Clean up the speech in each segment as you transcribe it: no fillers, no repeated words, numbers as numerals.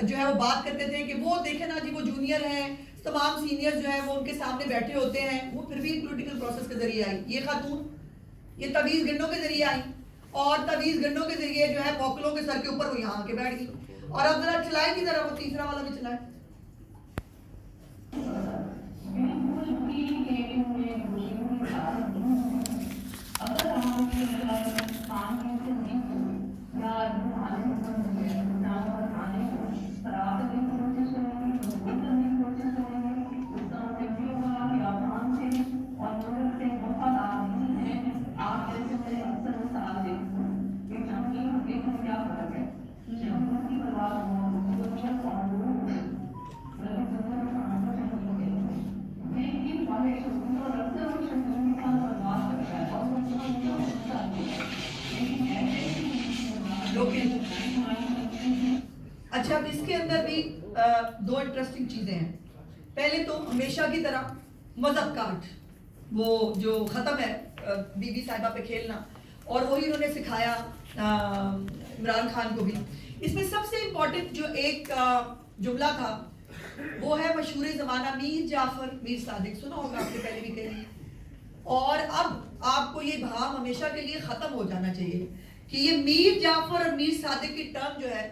جو ہے وہ بات کرتے تھے کہ وہ دیکھیں نا جی وہ جونیئر ہیں, تمام سینئر جو ہیں وہ ان کے سامنے بیٹھے ہوتے ہیں, وہ پھر بھی پولیٹیکل پروسیس کے ذریعے آئی. یہ خاتون یہ تویز گنڈوں کے ذریعے آئی, اور تویز گنڈوں کے ذریعے جو ہے موکلوں کے سر کے اوپر وہ یہاں کے بیٹھ گئی. اور اب ذرا چلائیں کی ذرا وہ تیسرا والا بھی چلائیں. اچھا, اب اس کے اندر بھی دو انٹرسٹنگ چیزیں ہیں. پہلے تو ہمیشہ کی طرح مذہب کارڈ وہ جو ختم ہے بی بی صاحبہ پہ کھیلنا, اور وہی انہوں نے سکھایا عمران خان کو بھی. اس میں سب سے امپورٹنٹ جو ایک جملہ تھا وہ ہے مشہور زمانہ میر جعفر میر صادق, سنا ہوگا آپ نے پہلے بھی کہیں. اور اب آپ کو یہ بھام ہمیشہ کے لیے ختم ہو جانا چاہیے کہ یہ میر جعفر اور میر صادق کی ٹرم جو ہے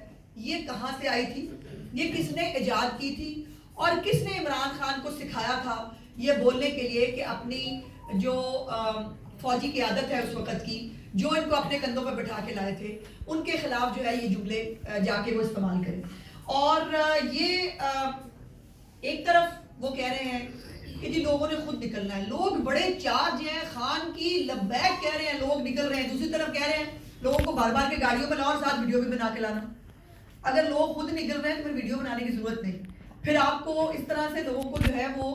یہ کہاں سے آئی تھی, یہ کس نے ایجاد کی تھی, اور کس نے عمران خان کو سکھایا تھا یہ بولنے کے لیے کہ اپنی جو فوجی قیادت ہے اس وقت کی, جو ان کو اپنے کندھوں پہ بٹھا کے لائے تھے, ان کے خلاف جو ہے یہ جملے جا کے وہ استعمال کریں. اور یہ ایک طرف وہ کہہ رہے ہیں کہ جی لوگوں نے خود نکلنا ہے, لوگ بڑے چارج ہیں, خان کی لبیک کہہ رہے ہیں, لوگ نکل رہے ہیں. دوسری طرف کہہ رہے ہیں لوگوں کو بار بار کے گاڑیوں میں لاؤ اور ساتھ ویڈیو بھی بنا کے لانا. اگر لوگ خود نکل رہے ہیں تو پھر ویڈیو بنانے کی ضرورت نہیں, پھر آپ کو اس طرح سے لوگوں کو جو ہے وہ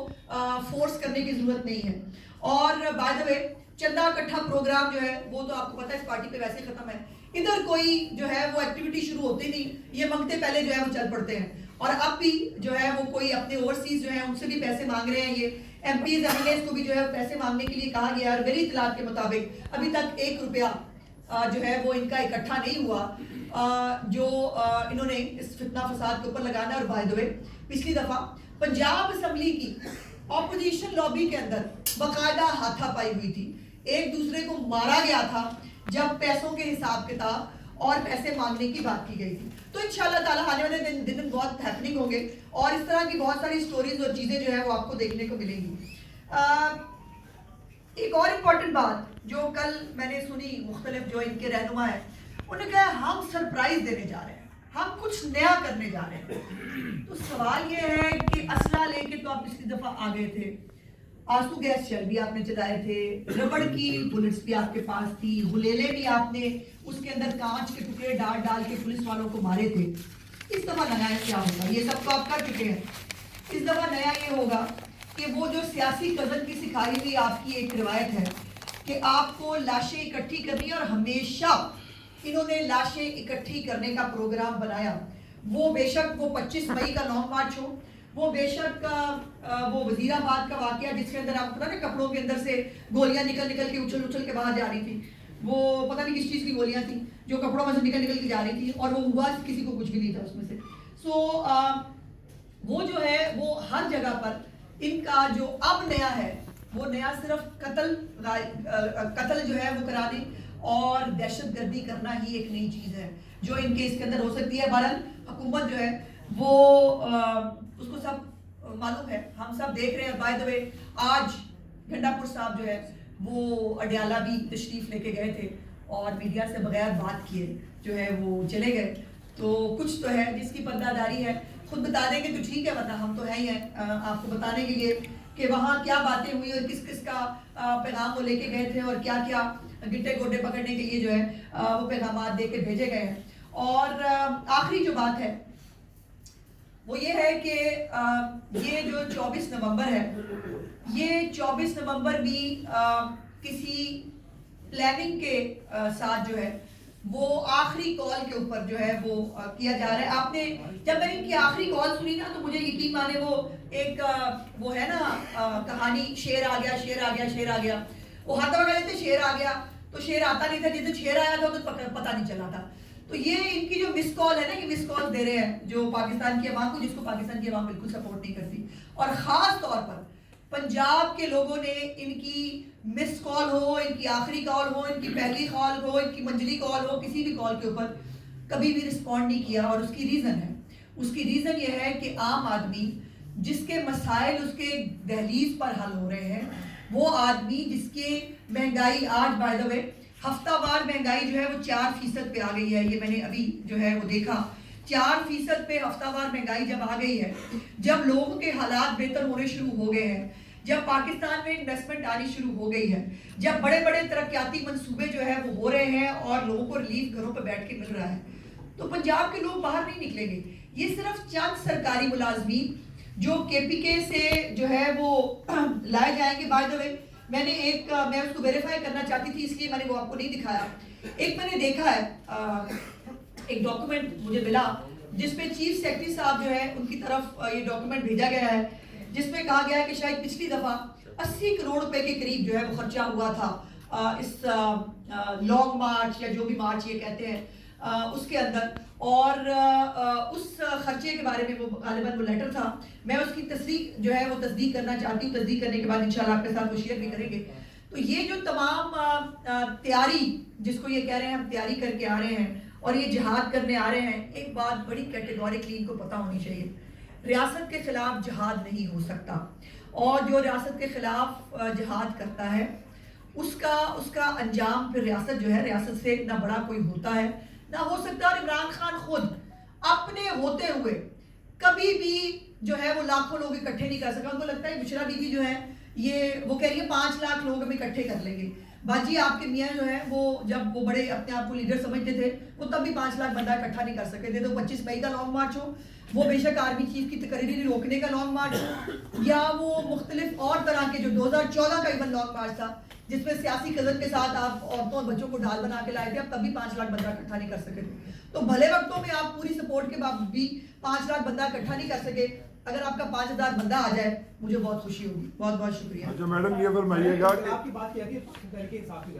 فورس کرنے کی ضرورت نہیں ہے. اور بائی دا وے چندہ اکٹھا پروگرام جو ہے وہ تو آپ کو پتہ ہے اس پارٹی پہ ویسے ختم ہے, ادھر کوئی جو ہے وہ ایکٹیویٹی شروع ہوتی نہیں, یہ منگتے پہلے جو ہے وہ چل پڑتے ہیں. اور اب بھی جو ہے وہ کوئی اپنے اوورسیز جو ہیں ان سے بھی پیسے مانگ رہے ہیں, یہ M Ps M L As کو بھی جو ہے پیسے مانگنے کے لیے کہا گیا, اور میری اطلاعات کے مطابق ابھی تک 1 روپیہ جو ہے وہ ان کا اکٹھا نہیں ہوا جو انہوں نے اس فتنہ فساد کے اوپر لگانا. اور بائی دا وے پچھلی دفعہ پنجاب اسمبلی کی اپوزیشن لابی کے اندر باقاعدہ ہاتھا پائی ہوئی تھی, ایک دوسرے کو مارا گیا تھا جب پیسوں کے حساب کتاب اور پیسے مانگنے کی بات کی گئی تھی. تو انشاءاللہ تعالیٰ آنے والے دن بہت ہیپننگ ہوں گے, اور اس طرح کی بہت ساری سٹوریز اور چیزیں جو ہے وہ آپ کو دیکھنے کو ملیں گی. ایک اور امپورٹنٹ بات جو کل میں نے سنی, مختلف جو ان کے رہنما ہیں انہوں نے کہا ہم سرپرائز دینے جا رہے ہیں, ہم کچھ نیا کرنے جا رہے ہیں. تو سوال یہ ہے کہ اسلحہ لے کے تو آپ پچھلی دفعہ آ گئے تھے, آنسو گیس شیل بھی آپ نے چلائے تھے, ربڑ کی بلٹس بھی آپ کے پاس تھی, غلیلے بھی آپ نے اس کے اندر کانچ کے ٹکڑے ڈال کے پولیس والوں کو مارے تھے. اس دفعہ نیا کیا ہوگا, یہ سب تو آپ کر چکے ہیں. اس دفعہ نیا یہ ہوگا کہ وہ جو سیاسی قزل کی سکھائی ہوئی آپ کی ایک روایت ہے کہ آپ کو لاشیں اکٹھی کرنی, اور ہمیشہ انہوں نے لاشیں اکٹھی کرنے کا پروگرام بنایا. وہ بے شک وہ 25 مئی کا لانگ مارچ ہو, وہ بے شک وہ وزیر آباد کا واقعہ جس کے اندر آپ پتہ نا کپڑوں کے اندر سے گولیاں نکل کے اچھل کے باہر جا رہی تھی, وہ پتہ نہیں کس چیز کی گولیاں تھیں جو کپڑوں میں سے نکل کے جا رہی تھی, اور وہ ہوا کسی کو کچھ بھی نہیں تھا اس میں سے. سو وہ جو ہے وہ ہر جگہ پر ان کا جو اب نیا ہے وہ نیا صرف قتل جو ہے وہ کرانے اور دہشت گردی کرنا ہی ایک نئی چیز ہے جو ان کے اس کے اندر ہو سکتی ہے. بہرحال حکومت جو ہے وہ اس کو سب معلوم ہے, ہم سب دیکھ رہے ہیں. بائی دا وے آج گھنٹا پور صاحب جو ہے وہ اڈیالہ بھی تشریف لے کے گئے تھے اور میڈیا سے بغیر بات کیے جو ہے وہ چلے گئے. تو کچھ تو ہے جس کی پردہ داری ہے, خود بتا دیں گے تو ٹھیک ہے, ورنہ ہم تو ہیں ہی ہیں آپ کو بتانے کے لیے کہ وہاں کیا باتیں ہوئی اور کس کس کا پیغام وہ لے کے گئے تھے, اور کیا کیا گٹے گوڈے پکڑنے کے لیے جو ہے وہ پیغامات دے کے بھیجے گئے ہیں. اور آخری جو بات ہے وہ یہ ہے کہ یہ جو 24 نومبر ہے, یہ 24 نومبر بھی کسی پلاننگ کے ساتھ جو ہے وہ آخری کال کے اوپر جو ہے وہ کیا جا رہا ہے. آپ نے جب میں نے ان کی آخری کال سنی نا تو مجھے یقین مانے وہ ایک وہ ہے نا کہانی, شیر آ گیا شیر آ گیا شیر آ گیا, وہ ہاتھ پکڑ لیتے شیر آ گیا تو شیر آتا نہیں تھا, جس دن شیر آیا تھا تو پتہ نہیں چلا تھا. تو یہ ان کی جو مس کال ہے نا، یہ مس کال دے رہے ہیں جو پاکستان کی عوام کو، جس کو پاکستان کی عوام بالکل سپورٹ نہیں کرتی. اور خاص طور پر پنجاب کے لوگوں نے ان کی مس کال ہو، ان کی آخری کال ہو، ان کی پہلی کال ہو، ان کی منجلی کال ہو، کسی بھی کال کے اوپر کبھی بھی رسپونڈ نہیں کیا. اور اس کی ریزن ہے، اس کی ریزن یہ ہے کہ عام آدمی جس کے مسائل اس کے دہلیز پر حل ہو رہے ہیں، وہ آدمی جس کے مہنگائی آج بائی دا وے ہفتہ وار مہنگائی جو ہے وہ 4% پہ آ گئی ہے. یہ میں نے ابھی جو ہے وہ دیکھا 4% پہ ہفتہ وار مہنگائی جب آ گئی ہے، جب لوگوں کے حالات بہتر ہونے شروع ہو گئے ہیں، جب پاکستان میں انویسٹمنٹ آنی شروع ہو گئی ہے، جب بڑے بڑے ترقیاتی منصوبے جو ہے وہ ہو رہے ہیں اور لوگوں کو ریلیف گھروں پہ بیٹھ کے مل رہا ہے، تو پنجاب کے لوگ باہر نہیں نکلیں گے. یہ صرف چند سرکاری ملازمین جو کے پی کے سے جو ہے وہ لائے جائیں گے. بائی دا وے میں اس کو ویریفائی کرنا چاہتی تھی، اس لیے میں نے وہ آپ کو نہیں دکھایا. ایک میں نے دیکھا ہے ایک ڈاکومنٹ مجھے ملا جس میں چیف سیکرٹری صاحب جو ہے ان کی طرف یہ ڈاکومنٹ بھیجا گیا ہے، جس میں کہا گیا ہے کہ شاید پچھلی دفعہ 80 کروڑ روپے کے قریب جو ہے وہ خرچہ ہوا تھا اس لانگ مارچ یا جو بھی مارچ یہ کہتے ہیں اس کے اندر. اور اس خرچے کے بارے میں وہ غالباً وہ لیٹر تھا. میں اس کی تصدیق جو ہے وہ تصدیق کرنا چاہتی ہوں. تصدیق کرنے کے بعد انشاءاللہ آپ کے ساتھ وہ شیئر بھی کریں گے. تو یہ جو تمام تیاری جس کو یہ کہہ رہے ہیں ہم تیاری کر کے آ رہے ہیں اور یہ جہاد کرنے آ رہے ہیں، ایک بات بڑی کیٹیگوریکلی ان کو پتہ ہونی چاہیے، ریاست کے خلاف جہاد نہیں ہو سکتا. اور جو ریاست کے خلاف جہاد کرتا ہے اس کا انجام پھر ریاست جو ہے، ریاست سے نہ بڑا کوئی ہوتا ہے نہ ہو سکتا. اور عمران خان خود اپنے ہوتے ہوئے کبھی بھی جو ہے وہ لاکھوں لوگ اکٹھے نہیں کر سکا. ان کو لگتا ہے بشرا بی بی جو ہے وہ کہہ رہی ہے 5 لاکھ لوگ ہم اکٹھے کر لیں گے. باجی آپ کے میاں جو ہے وہ جب وہ بڑے اپنے آپ کو لیڈر سمجھتے تھے وہ تب بھی 5 لاکھ بندہ اکٹھا نہیں کر سکے تھے. تو 25 مئی کا لانگ مارچ ہو، وہ بے شک آرمی چیف کی تقرری روکنے کا لانگ مارچ ہو، یا وہ مختلف اور طرح کے جو 2014 کا ایون لانگ مارچ تھا جس میں سیاسی قدرت کے ساتھ آپ عورتوں اور بچوں کو ڈھال بنا کے لائے تھے، اب تب بھی 5 لاکھ بندہ اکٹھا نہیں کر سکے تھے. تو بھلے وقتوں میں آپ پوری سپورٹ کے باوجود بھی 5 لاکھ بندہ اکٹھا نہیں کر سکے. اگر آپ کا 5000 بندہ آ جائے مجھے بہت خوشی ہوگی. بہت بہت شکریہ. اچھا میڈم یہ فرمائیے گا کہ آپ کی بات کیا کہ کے انصاف کی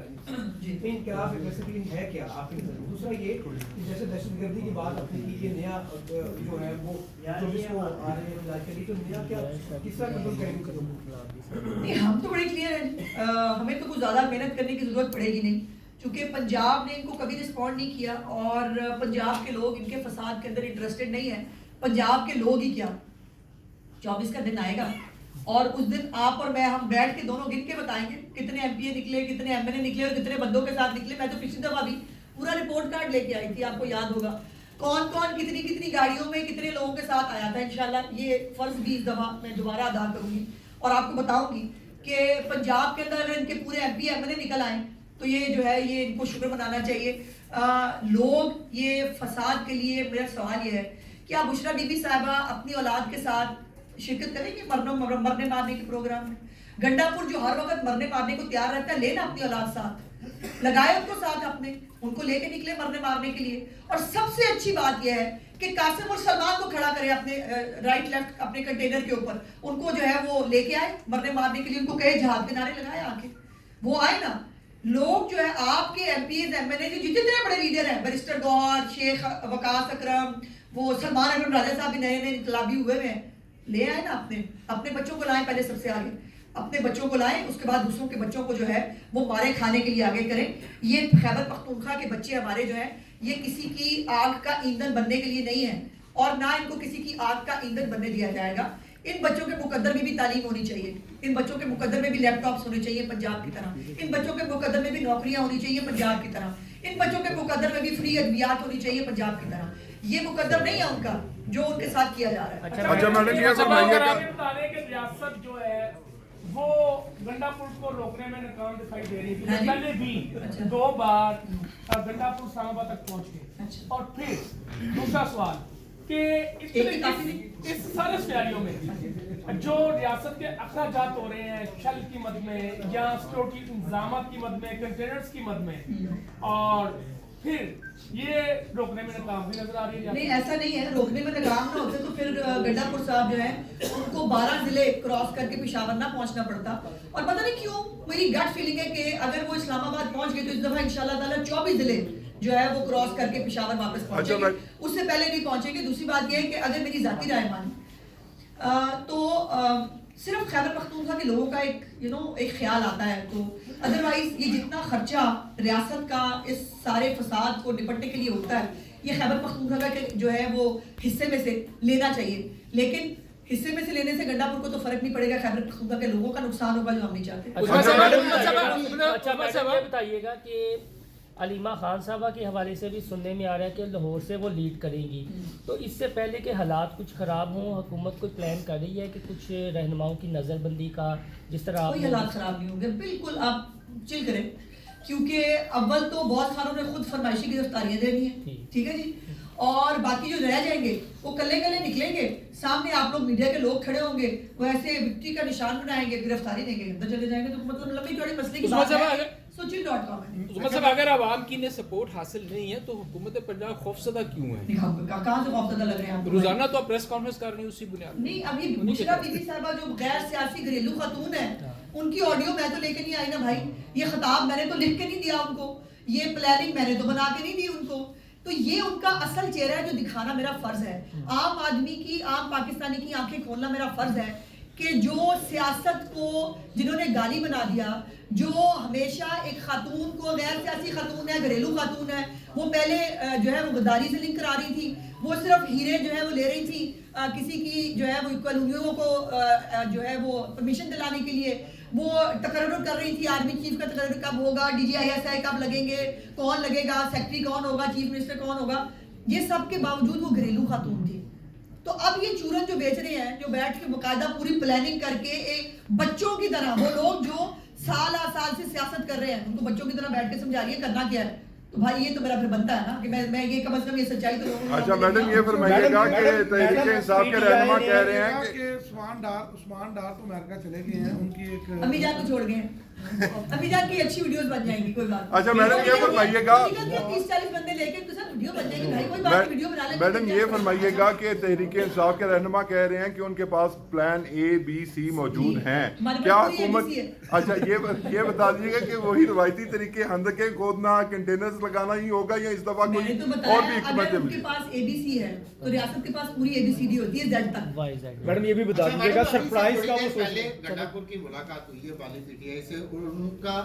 جی انقلاب بیسیکلی ہے کیا آپ کے نظر میں؟ دوسرا یہ کہ جیسے دہشت گردی کی بات آپ نے کی، یہ نیا جو ہے وہ جو بھی کو آ رہے ہیں کے لیے، تو نیا کیا کس طرح کنٹرول کریں گے؟ نہیں ہم تو بڑے کلیئر ہیں، ہمیں تو کچھ زیادہ محنت کرنے کی ضرورت پڑے گی نہیں، چونکہ پنجاب نے ان کو کبھی رسپونڈ نہیں کیا اور پنجاب کے لوگ ان کے فساد کے اندر انٹرسٹڈ نہیں ہیں. پنجاب کے لوگ ہی کیا 24 کا دن آئے گا اور اس دن آپ اور میں ہم بیٹھ کے دونوں گن کے بتائیں گے کتنے ایم پی اے نکلے، کتنے ایم ایل اے نکلے اور کتنے بندوں کے ساتھ نکلے. میں تو پچھلی دفعہ بھی پورا رپورٹ کارڈ لے کے آئی تھی، آپ کو یاد ہوگا کون کون کتنی گاڑیوں میں کتنے لوگوں کے ساتھ آیا تھا. انشاءاللہ یہ فرض بھی اس دفعہ میں دوبارہ ادا کروں گی اور آپ کو بتاؤں گی کہ پنجاب کے اندر اگر ان کے پورے M P M L A نکل آئیں تو یہ جو ہے یہ ان کو شکر منانا چاہیے. لوگ یہ فساد کے لیے میرا سوال یہ ہے کیا بشرا بی بی صاحبہ اپنی اولاد کے ساتھ شرکت کریں گے مرنے مارنے کے پروگرام میں؟ گنڈا پور جو ہر وقت مرنے مارنے کو تیار رہتا ہے، لینا اپنی اولاد ساتھ، لگائے ان کو ساتھ اپنے، ان کو لے کے نکلے مرنے مارنے کے لیے. اور سب سے اچھی بات یہ ہے کہ قاسم اور سلمان کو کھڑا کرے اپنے رائٹ لیفٹ اپنے کنٹینر کے اوپر، ان کو جو ہے وہ لے کے آئے مرنے مارنے کے لیے، ان کو کہے جہاد کے نعرے لگائے آ کے، وہ آئے نا. لوگ جو ہے آپ کے M Ps M L A جتنے بڑے لیڈر ہیں، بیرسٹر گوہر، شیخ وقاص اکرم، وہ سلمان اکرم راجہ صاحب بھی نئے انقلابی ہوئے ہیں، لے آئے نا اپنے بچوں کو لائیں. پہلے سب سے آگے اپنے بچوں کو لائیں، اس کے بعد دوسروں کے بچوں کو جو ہے وہ مارے کھانے کے لیے آگے کریں. یہ خیبر پختونخوا کے بچے ہمارے جو ہیں یہ کسی کی آگ کا ایندھن بننے کے لیے نہیں ہیں اور نہ ان کو کسی کی آگ کا ایندھن بننے دیا جائے گا. ان بچوں کے مقدر میں بھی تعلیم ہونی چاہیے، ان بچوں کے مقدر میں بھی لیپ ٹاپس ہونے چاہیے پنجاب کی طرح، ان بچوں کے مقدر میں بھی نوکریاں ہونی چاہیے پنجاب کی طرح، ان بچوں کے مقدر میں بھی فری ادویات ہونی چاہیے پنجاب کی طرح. یہ مقدر نہیں ہے ان کا جو ان کے ساتھ کیا جا رہا ہے. اچھا میڈم یہ فرمائیے کہ ریاست جو ہے وہ گنڈا پل کو روکنے میں ناکام دکھائی دے رہی تھی. پہلے بھی 2 بار گنڈا پل اسلام آباد تک پہنچ گئے. اور پھر دوسرا سوال کہ اس سارے سیناریوں میں جو ریاست کے اخراجات ہو رہے ہیں شل کی مد میں یا سیکورٹی انتظامات کی مد میں، کنٹینرز کی مد میں، اور پھر یہ روکنے میں ناکام بھی نظر آ رہی ہے. نہیں ایسا نہیں ہے، روکنے میں ناکام نہ ہوتے تو پھر گنڈا پور صاحب جو ہے ان کو 12 ضلع کراس کر کے پشاور نہ پہنچنا پڑتا. اور پتہ نہیں کیوں میری گٹ فیلنگ ہے کہ اگر وہ اسلام آباد پہنچ گئے تو اس دفعہ انشاءاللہ تعالیٰ 24 ضلع جو ہے وہ کراس کر کے پشاور واپس پہنچیں گے, اس سے پہلے نہیں پہنچیں گے. دوسری بات یہ ہے کہ اگر میری ذاتی رائے مانی تو صرف خیبر پختونخوا کے لوگوں کا ایک خیال آتا ہے, تو ادروائز یہ جتنا خرچہ ریاست کا اس سارے فساد کو نپٹنے کے لیے ہوتا ہے, یہ خیبر پختونخوا کا جو ہے وہ حصے میں سے لینا چاہیے. لیکن حصے میں سے لینے سے گنڈا پور کو تو فرق نہیں پڑے گا, خیبر پختونخوا کے لوگوں کا نقصان ہوگا جو ہم نہیں چاہتے. اچھا میڈم یہ بتائیے گا کہ علیمہ خان صاحبہ کے حوالے سے بھی سننے میں آ رہا ہے کہ لاہور سے وہ لیڈ کریں گی, تو اس سے پہلے کہ حالات کچھ خراب ہوں, حکومت کوئی پلان کر رہی ہے کہ کچھ رہنماؤں کی نظر بندی کا, جس طرح کوئی حالات خراب نہیں ہوں گے, بالکل آپ چل کریں, کیونکہ اول تو بہت ساروں نے خود فرمائشی گرفتاریاں دینی ہیں, ٹھیک ہے جی, اور باقی جو رہ جائیں گے وہ کلے کلے نکلیں گے, سامنے آپ لوگ میڈیا کے لوگ کھڑے ہوں گے, وہ ایسے وکٹری کا نشان بنائیں گے, گرفتاری دیں گے, اندر چلے جائیں گے. تو مطلب لمبی چوڑی مسئلے کی بات ہے. سوچی.com ہے. مطلب اگر عوام کی سپورٹ حاصل نہیں ہے تو حکومت پنجاب خوفزدہ کیوں ہے؟ کہاں سے خوفزدہ لگ رہے ہیں آپ؟ روزانہ تو آپ پریس کانفرنس کر رہے ہیں اسی بنیاد پر. نہیں, اب یہ بشرا بی بی صاحبہ جو غیر سیاسی گھریلو خاتون ہے, ان کی آڈیو میں تو لے کے نہیں آئی نا بھائی, یہ خطاب میں نے تو لکھ کے نہیں دیا ان کو, یہ پلاننگ میں نے تو بنا کے نہیں دی ان کو. تو یہ ان کا اصل چہرہ ہے جو دکھانا میرا فرض ہے. عام آدمی کی, عام پاکستانی کی آنکھیں کھولنا میرا فرض ہے کہ جو سیاست کو جنہوں نے گالی بنا دیا, جو ہمیشہ ایک خاتون کو, غیر سیاسی خاتون ہے, گھریلو خاتون ہے, وہ پہلے جو ہے وہ غداری سے لنک کرا رہی تھی, وہ صرف ہیرے جو ہے وہ لے رہی تھی کسی کی جو ہے وہ کالونیوں کو جو ہے وہ پرمیشن دلانے کے لیے, وہ تقرر کر رہی تھی آرمی چیف کا تقرر کب ہوگا, D G I S I کب لگیں گے, کون لگے گا, سیکٹری کون ہوگا, چیف منسٹر کون ہوگا. یہ سب کے باوجود وہ گھریلو خاتون تھی. تو اب یہ چورن جو بیچ رہے ہیں, جو بیٹھ کے باقاعدہ پوری پلاننگ کر کے ایک بچوں کی طرح, وہ لوگ جو سال سے سیاست کر رہے ہیں, ان کو بچوں کی طرح بیٹھ کے سمجھا رہی ہے کرنا کیا ہے. تو بھائی یہ تو میرا پھر بنتا ہے نا کہ میں یہ کم از کم یہ سچائی تو. اچھا میڈم یہ فرمائیے گا کہ تحریک انصاف کے رہنما کہہ رہے ہیں کہ عثمان ڈار تو امریکہ چلے گئے ہیں, ان کی ایک امی جان کو چھوڑ گئے ہیں, امی جان کی اچھی ویڈیوز بن جائیں گی, کوئی بات. اچھا میڈم یہ فرمائیے گا, 30-40 بندے لے کے ان کے ساتھ ویڈیو بن جائے گی بھائی, کوئی بات ویڈیو بنا لیں. میڈم یہ فرمائیے گا کہ تحریک انصاف کے رہنما کہہ رہے ہیں کہ ان کے پاس پلان اے بی سی موجود ہیں, کیا حکومت, اچھا یہ بتا دیجیے گا کہ وہی روایتی طریقے خندقیں کھودنا, کنٹینرز لگانا ہی ہوگا یا اس دفعہ کوئی اور بھی حکمت اگر ان کے پاس اے بی سی ہے تو ریاست کے پاس پوری اے بی سی ڈی ہوتی ہے زیڈ تک. میڈم یہ بھی بتا دیجیے گا سرپرائز کا, وہ پہلے گنڈا پور کی ملاقات ہوئی ہے والی پی ٹی آئی سے, ان کا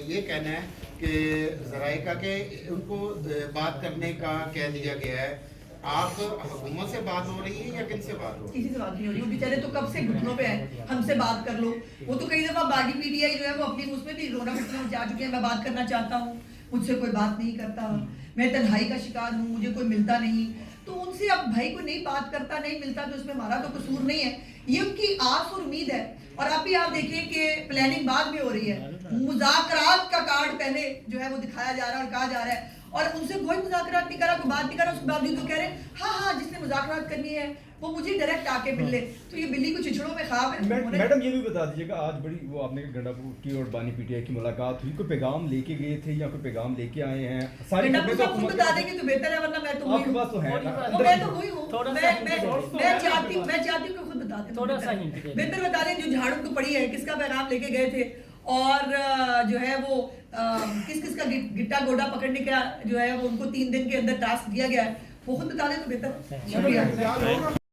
یہ کہنا ہے کہ ذرائع کا کہ ان کو بات کرنے کا کہہ دیا گیا ہے. آپ حکومت سے بات ہو رہی ہے یا کن سے بات ہو رہی ہے؟ کسی سے بات نہیں ہو رہی, وہ بیچارے تو کب سے گھٹنوں پہ ہیں, ہم سے بات کر لو. وہ تو کئی دفعہ باغی پی ٹی آئی جو ہے وہ اپنی اس میں بھی رونا پٹنا جا چکے ہیں, میں بات کرنا چاہتا ہوں, مجھ سے کوئی بات نہیں کرتا, میں تنہائی کا شکار ہوں, مجھے کوئی ملتا نہیں. تو ان سے اب بھائی کوئی نہیں بات کرتا, نہیں ملتا, تو اس میں ہمارا تو قصور نہیں ہے, یہ ان کی آس اور امید ہے. اور اب بھی آپ دیکھیں کہ پلاننگ بعد میں ہو رہی ہے, مذاکرات کا کارڈ پہلے جو ہے وہ دکھایا جا رہا ہے اور کہا جا رہا ہے, اور ان سے کوئی مذاکرات نہیں کرا, کوئی بات نہیں کرا, اس کے باوجود وہ کہہ رہے ہیں ہاں جس نے مذاکرات کرنی ہے وہ مجھے ڈائریکٹ آ کے مل لے. تو یہ بلی کو چچڑوں میں خواب ہے. میڈم یہ بھی بتا دیجیے گا, آج بڑی وہ آپ نے گنڈا پور کی اور بانی پی ٹی آئی کی ملاقات ہوئی, کوئی پیغام لے کے گئے تھے یا کوئی پیغام لے کے آئے ہیں؟ ساری خود بتا دیں گے تو بہتر ہے, ورنہ میں تو آپ کے پاس تو ہے, میں تو ہوئی ہوں, میں چاہتی ہوں کہ خود بتا دیں, تھوڑا سا بہتر بتا دیں جو جھاڑو کو پڑی ہے, کس کا پیغام لے کے گئے تھے, اور جو ہے وہ کس کا گٹا گوڈا پکڑنے کا جو ہے وہ ان کو 3 دن کے اندر ٹاسک دیا گیا ہے, وہ خود بتا دیں تو بہتر. شکریہ.